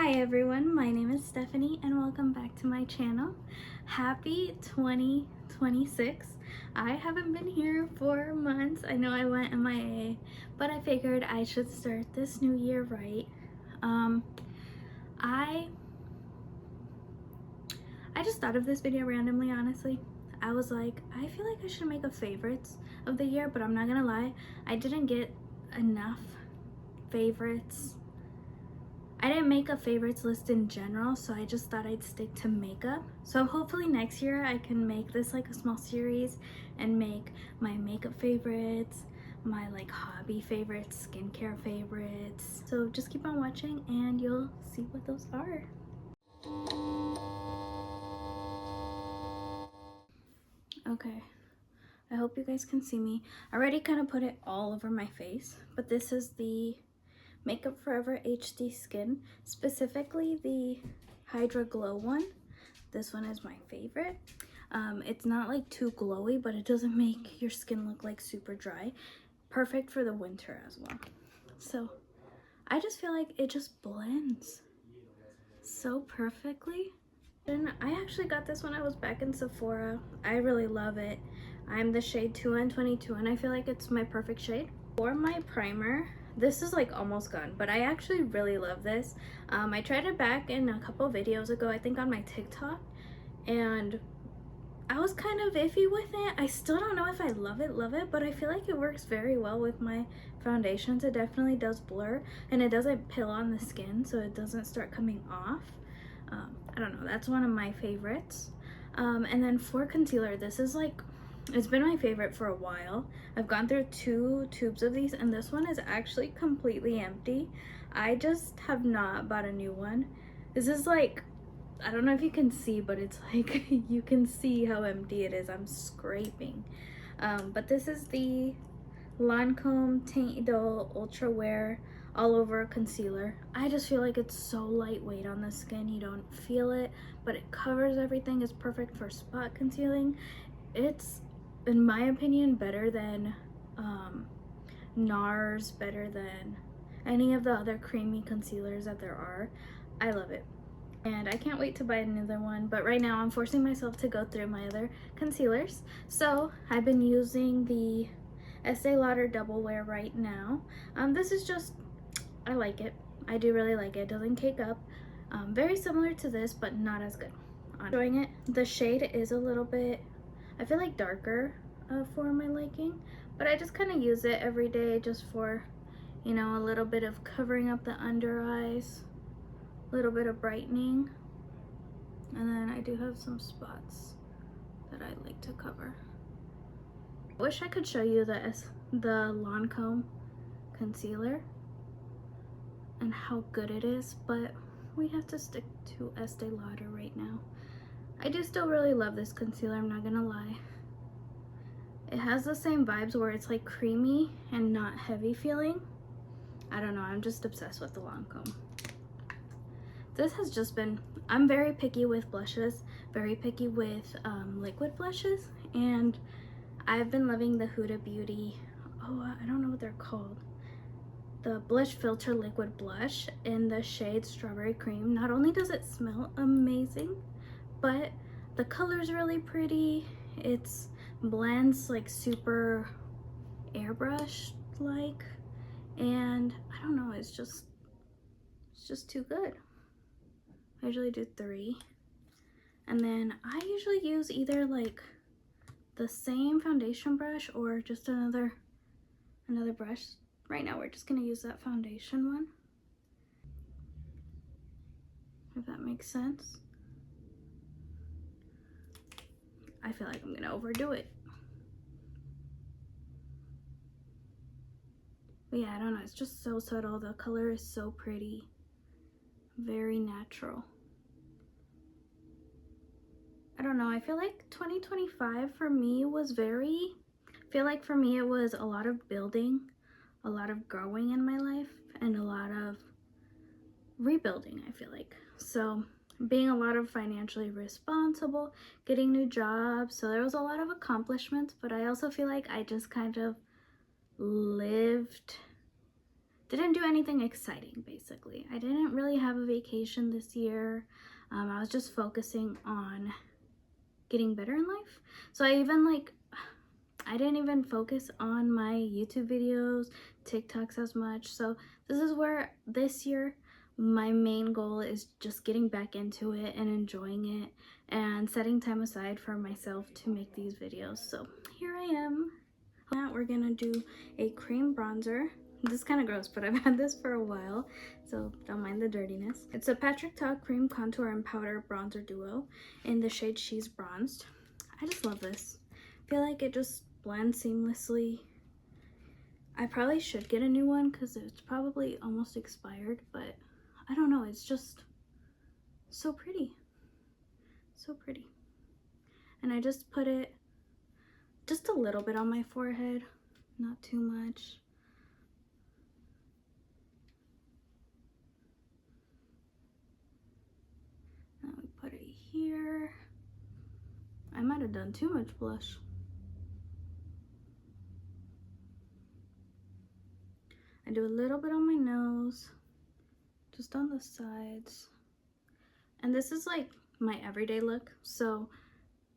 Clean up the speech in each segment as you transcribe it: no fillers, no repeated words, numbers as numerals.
Hi everyone, my name is Stephanie and welcome back to my channel. Happy 2026. I haven't been here for months. I know I went MIA, but I figured I should start this new year right. I just thought of this video randomly, honestly. I was like, I feel like I should make a favorites of the year, but I'm not gonna lie, I didn't get enough favorites. I didn't make a favorites list in general, so I just thought I'd stick to makeup. So hopefully next year I can make this like a small series and make my makeup favorites, my like hobby favorites, skincare favorites. So just keep on watching and you'll see what those are. Okay, I hope you guys can see me. I already kind of put it all over my face, but this is the Makeup Forever HD Skin, specifically the Hydra Glow one. This one is my favorite. It's not like too glowy, but it doesn't make your skin look like super dry. Perfect for the winter as well. So I just feel like it just blends so perfectly. And I actually got this when I was back in Sephora. I really love it. I'm the shade 2N22 and I feel like it's my perfect shade. For my primer, this is like almost gone, but I actually really love this. I tried it back in a couple videos ago, I think on my TikTok, and I was kind of iffy with it. I still don't know if I love it, but I feel like it works very well with my foundations. It definitely does blur and it doesn't pill on the skin, so it doesn't start coming off. I don't know, that's one of my favorites. And then for concealer, this is like, it's been my favorite for a while. I've gone through 2 tubes of these and this one is actually completely empty. I just have not bought a new one. This is like, I don't know if you can see, but it's like you can see how empty it is. I'm scraping. But this is the Lancome Teint Idole Ultra Wear All Over Concealer. I just feel like it's so lightweight on the skin. You don't feel it, but it covers everything. It's perfect for spot concealing. It's, in my opinion, better than NARS, better than any of the other creamy concealers that there are. I love it. And I can't wait to buy another one, but right now I'm forcing myself to go through my other concealers. So I've been using the Estee Lauder Double Wear right now. This is just, I like it. I do really like it. It doesn't cake up. Very similar to this, but not as good. I'm enjoying it. The shade is a little bit, I feel like darker for my liking, but I just kind of use it every day just for, you know, a little bit of covering up the under eyes, a little bit of brightening, and then I do have some spots that I like to cover. I wish I could show you the Lancome concealer and how good it is, but we have to stick to Estee Lauder right now. I do still really love this concealer, I'm not gonna lie. It has the same vibes where it's like creamy and not heavy feeling. I don't know, I'm just obsessed with the Lancome. This has just been, I'm very picky with blushes, very picky with liquid blushes, and I've been loving the Huda Beauty, I don't know what they're called, the Blush Filter Liquid Blush in the shade Strawberry Cream. Not only does it smell amazing, but the color's really pretty. It's blends like super airbrush like, and I don't know, it's just too good. I usually do 3, and then I usually use either like the same foundation brush or just another brush. Right now we're just gonna use that foundation one, if that makes sense. I feel like I'm gonna overdo it, but yeah, I don't know, it's just so subtle. The color is so pretty, very natural. I don't know, I feel like 2025 for me was I feel like for me it was a lot of building, a lot of growing in my life, and a lot of rebuilding, I feel like. So being a lot of financially responsible, getting new jobs, so there was a lot of accomplishments, but I also feel like I just kind of lived didn't do anything exciting, basically. I didn't really have a vacation this year. I was just focusing on getting better in life. So I didn't even focus on my YouTube videos, TikToks as much. So this is where this year my main goal is just getting back into it and enjoying it and setting time aside for myself to make these videos. So here I am. Now we're gonna do a cream bronzer. This is kind of gross, but I've had this for a while, so don't mind the dirtiness. It's a Patrick Ta Cream Contour and Powder Bronzer Duo in the shade She's Bronzed. I just love this. I feel like it just blends seamlessly. I probably should get a new one because it's probably almost expired, but I don't know, it's just so pretty. So pretty. And I just put it just a little bit on my forehead, not too much. Now we put it here. I might have done too much blush. I do a little bit on my nose, just on the sides. And this is like my everyday look, so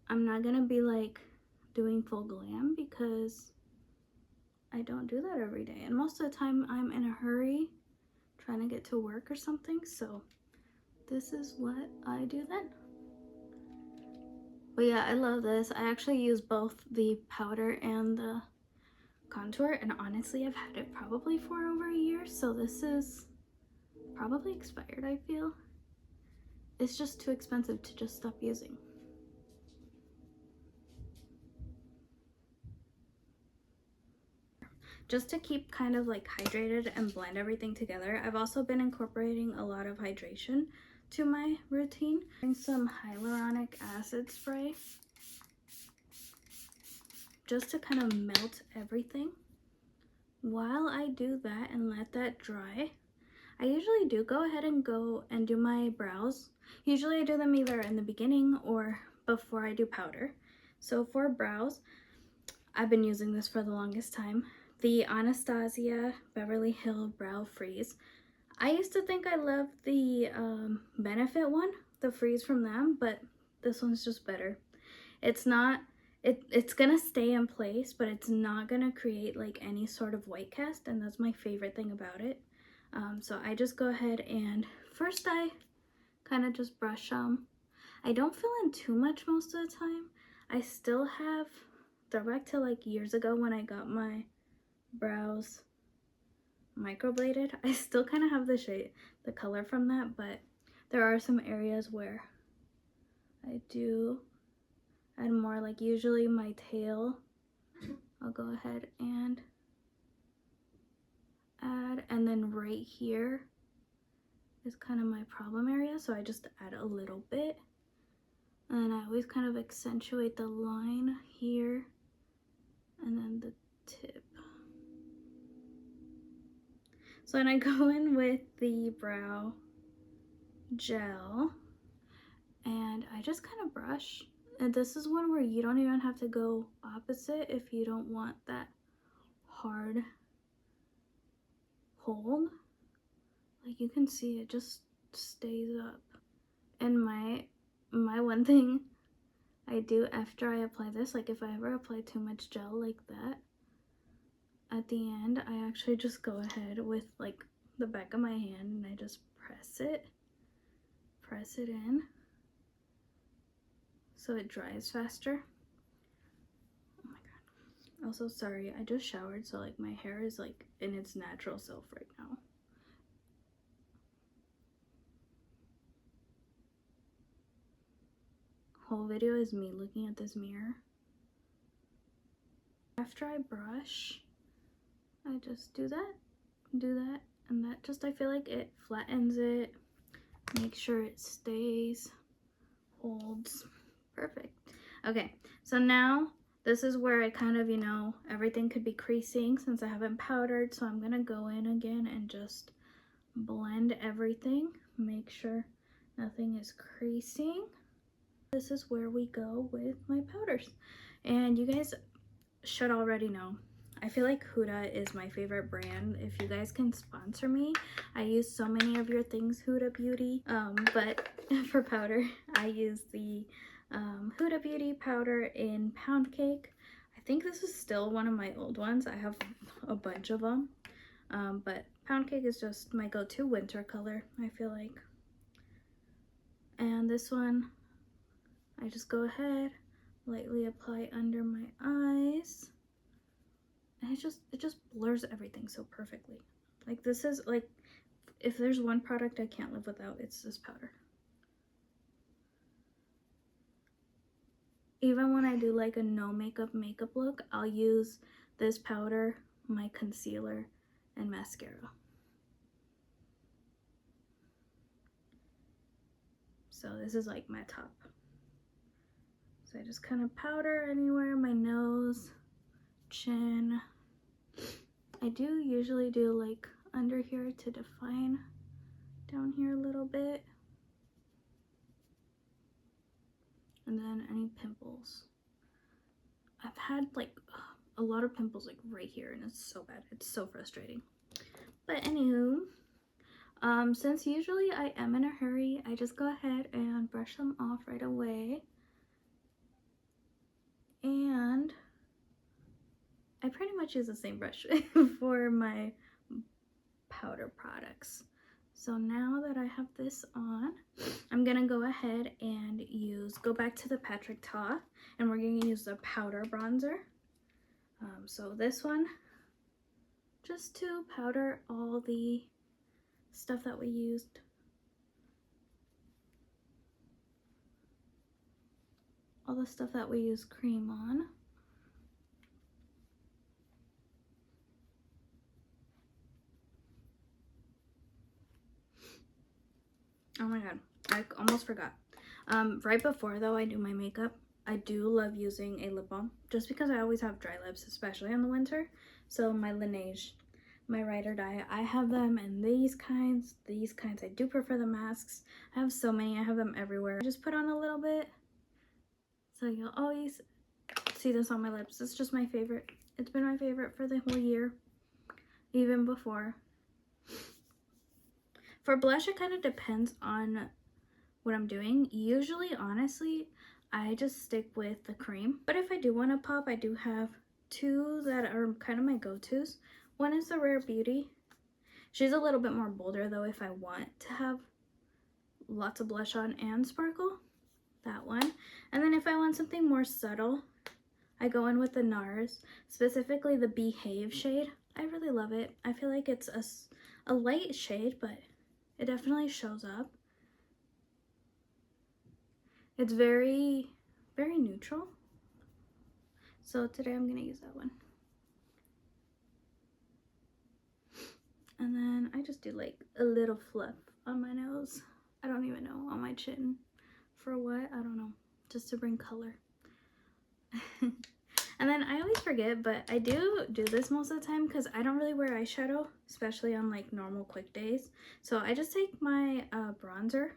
I'm not gonna be like doing full glam because I don't do that every day. And most of the time I'm in a hurry trying to get to work or something, so this is what I do then. But yeah, I love this. I actually use both the powder and the contour, and honestly I've had it probably for over a year, so this is probably expired. I feel it's just too expensive to just stop using. Just to keep kind of like hydrated and blend everything together, I've also been incorporating a lot of hydration to my routine. Some hyaluronic acid spray just to kind of melt everything. While I do that and let that dry, I usually do go ahead and do my brows. Usually I do them either in the beginning or before I do powder. So for brows, I've been using this for the longest time. The Anastasia Beverly Hill Brow Freeze. I used to think I loved the Benefit one, the freeze from them, but this one's just better. It's not, it's gonna stay in place, but it's not gonna create like any sort of white cast, and that's my favorite thing about it. So I just go ahead and first I kind of just brush them. I don't fill in too much most of the time. I still have, throwback to like years ago when I got my brows microbladed, I still kind of have the color from that, but there are some areas where I do add more, like usually my tail, I'll go ahead and add, and then right here is kind of my problem area, so I just add a little bit, and then I always kind of accentuate the line here and then the tip. So then I go in with the brow gel and I just kind of brush, and this is one where you don't even have to go opposite if you don't want that hard hold. Like you can see it just stays up. And my one thing I do after I apply this, like if I ever apply too much gel like that, at the end I actually just go ahead with like the back of my hand and I just press it in so it dries faster. Oh my god. Also, sorry, I just showered, so like my hair is like in its natural self right now. Whole video is me looking at this mirror. After I brush, I just do that, and that just, I feel like it flattens it, make sure it stays, holds, perfect. Okay, so now this is where I kind of, you know, everything could be creasing since I haven't powdered, so I'm gonna go in again and just blend everything, make sure nothing is creasing. This is where we go with my powders, and you guys should already know I feel like Huda is my favorite brand. If you guys can sponsor me, I use so many of your things, Huda Beauty. But for powder, I use the Huda Beauty powder in Pound Cake. I think this is still one of my old ones. I have a bunch of them. But Pound Cake is just my go-to winter color, I feel like. And this one, I just go ahead, lightly apply under my eyes. And it just blurs everything so perfectly. Like, this is like, if there's one product I can't live without, it's this powder. Even when I do like a no makeup look, I'll use this powder, my concealer, and mascara. So this is like my top. So I just kind of powder anywhere, my nose, chin. I do usually do like under here to define down here a little bit. And then any pimples. I've had like a lot of pimples like right here, and it's so bad. It's so frustrating. But anywho, since usually I am in a hurry, I just go ahead and brush them off right away. And I pretty much use the same brush for my powder products. So now that I have this on, I'm gonna go ahead and go back to the Patrick Ta, and we're gonna use the powder bronzer. So this one, just to powder all the stuff that we used. All the stuff that we use cream on. Oh my god, I almost forgot. Right before though I do my makeup, I do love using a lip balm just because I always have dry lips, especially in the winter. So my Laneige, my Ride or Die, I have them in these kinds. I do prefer the masks. I have so many, I have them everywhere. I just put on a little bit, so you'll always see this on my lips. It's just my favorite. It's been my favorite for the whole year, even before. For blush, it kind of depends on what I'm doing. Usually, honestly, I just stick with the cream. But if I do want to pop, I do have two that are kind of my go-tos. One is the Rare Beauty. She's a little bit more bolder though if I want to have lots of blush on and sparkle. That one. And then if I want something more subtle, I go in with the NARS, specifically the Behave shade. I really love it. I feel like it's a light shade, but it definitely shows up. It's very, very neutral. So today I'm gonna use that one. And then I just do like a little fluff on my nose. I don't even know, on my chin. For what? I don't know. Just to bring color. And then I always forget, but I do this most of the time because I don't really wear eyeshadow, especially on like normal quick days. So I just take my bronzer,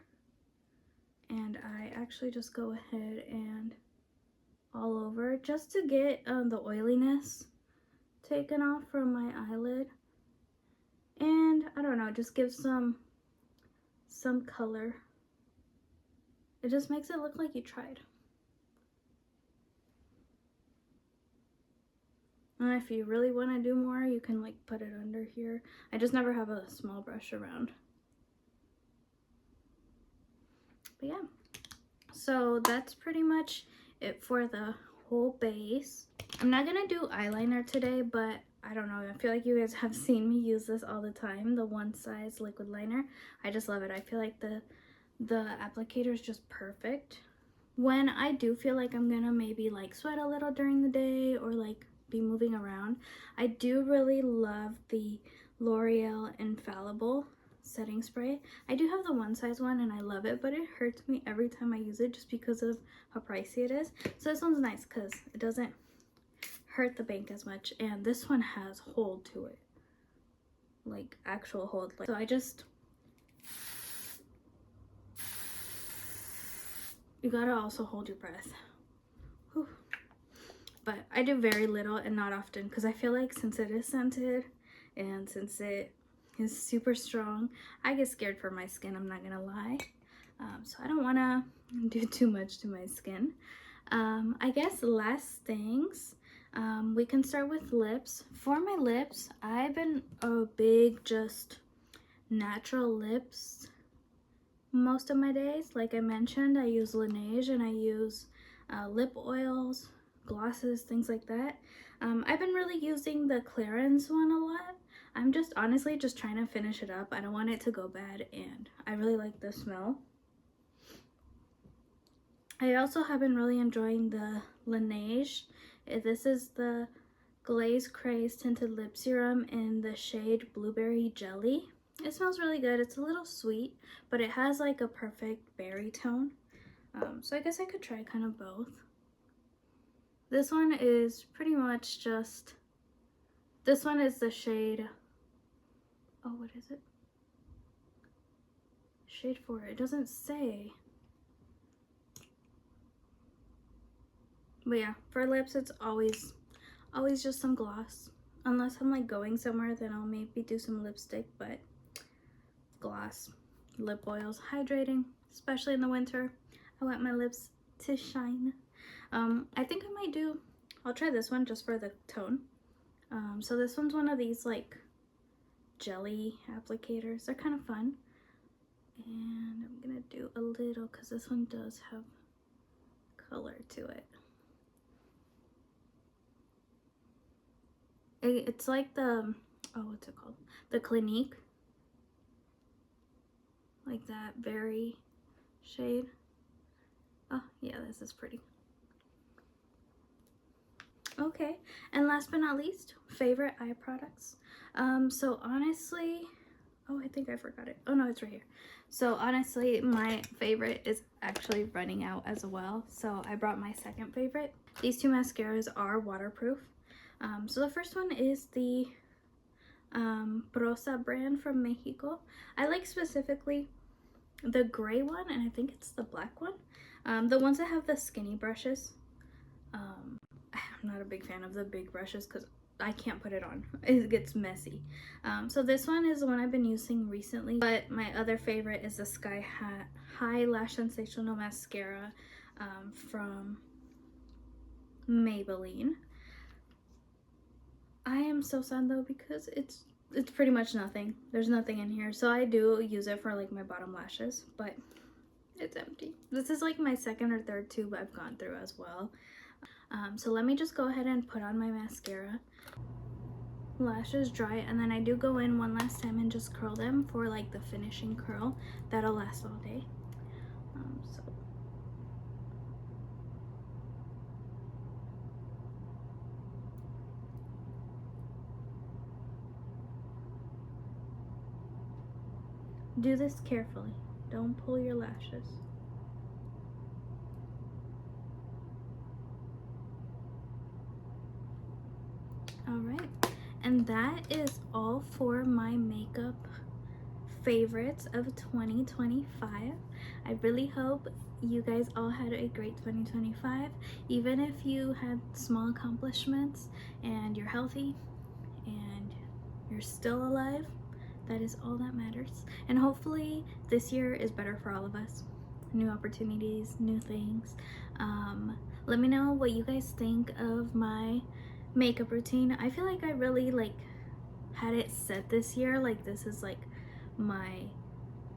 and I actually just go ahead and all over just to get the oiliness taken off from my eyelid. And I don't know, just give some color. It just makes it look like you tried. And if you really want to do more, you can like put it under here. I just never have a small brush around. But yeah, so that's pretty much it for the whole base. I'm not gonna do eyeliner today, but I don't know, I feel like you guys have seen me use this all the time, the One Size liquid liner. I just love it. I feel like the applicator is just perfect. When I do feel like I'm gonna maybe like sweat a little during the day or like be moving around, I do really love the L'Oreal Infallible setting spray. I do have the One Size one and I love it, but it hurts me every time I use it just because of how pricey it is. So this one's nice because it doesn't hurt the bank as much, and this one has hold to it, like actual hold. So I just, you gotta also hold your breath. Whew. but I do very little and not often because I feel like since it is scented and since it is super strong, I get scared for my skin, I'm not gonna lie. So I don't want to do too much to my skin. I guess last things, we can start with lips. For my lips, I've been a big just natural lips most of my days. Like I mentioned, I use Laneige and I use lip oils, glosses, things like that. I've been really using the Clarins one a lot. I'm just honestly just trying to finish it up. I don't want it to go bad and I really like the smell. I also have been really enjoying the Laneige. This is the Glaze Craze Tinted Lip Serum in the shade Blueberry Jelly. It smells really good. It's a little sweet, but it has like a perfect berry tone. So I guess I could try kind of both. This one is pretty much just, this one is the shade, oh, what is it? Shade 4, it doesn't say. But yeah, for lips, it's always just some gloss. Unless I'm like going somewhere, then I'll maybe do some lipstick, but gloss, lip oils, hydrating, especially in the winter. I want my lips to shine. I think I might do, I'll try this one just for the tone. So this one's one of these like jelly applicators. They're kind of fun. And I'm gonna do a little because this one does have color to it. It's like the, oh, what's it called? The Clinique. Like that berry shade. Oh, yeah, this is pretty. Okay, and last but not least, favorite eye products. So honestly, oh, I think I forgot it. Oh no, it's right here. So honestly, my favorite is actually running out as well. So I brought my second favorite. These two mascaras are waterproof. So the first one is the Prosa brand from Mexico. I like specifically the gray one, and I think it's the black one. The ones that have the skinny brushes. I'm not a big fan of the big brushes because I can't put it on. It gets messy. So this one is the one I've been using recently, but my other favorite is the Sky High Lash Sensational Mascara from Maybelline. I am so sad though because it's pretty much nothing. There's nothing in here. So I do use it for like my bottom lashes, but it's empty. This is like my second or third tube I've gone through as well. So let me just go ahead and put on my mascara. Lashes dry, and then I do go in one last time and just curl them for like the finishing curl that'll last all day. So do this carefully. Don't pull your lashes. Alright, and that is all for my makeup favorites of 2025. I really hope you guys all had a great 2025. Even if you had small accomplishments and you're healthy and you're still alive, that is all that matters. And hopefully this year is better for all of us. New opportunities, new things. Let me know what you guys think of my makeup routine. I feel like I really like had it set this year. Like this is like my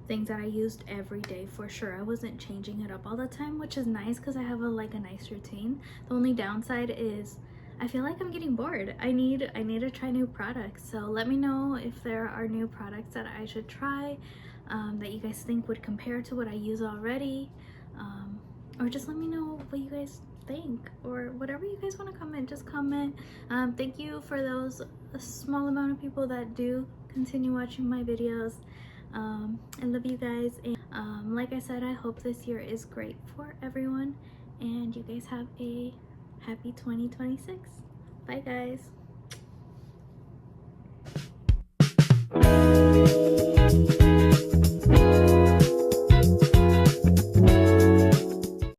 things that I used every day for sure. I wasn't changing it up all the time, which is nice because I have a nice routine. The only downside is I feel like I'm getting bored. I need to try new products. So let me know if there are new products that I should try, that you guys think would compare to what I use already, or just let me know what you guys think, or whatever you guys want to comment, just comment. Thank you for those small amount of people that do continue watching my videos. I love you guys, and like I said, I hope this year is great for everyone and you guys have a happy 2026. Bye guys.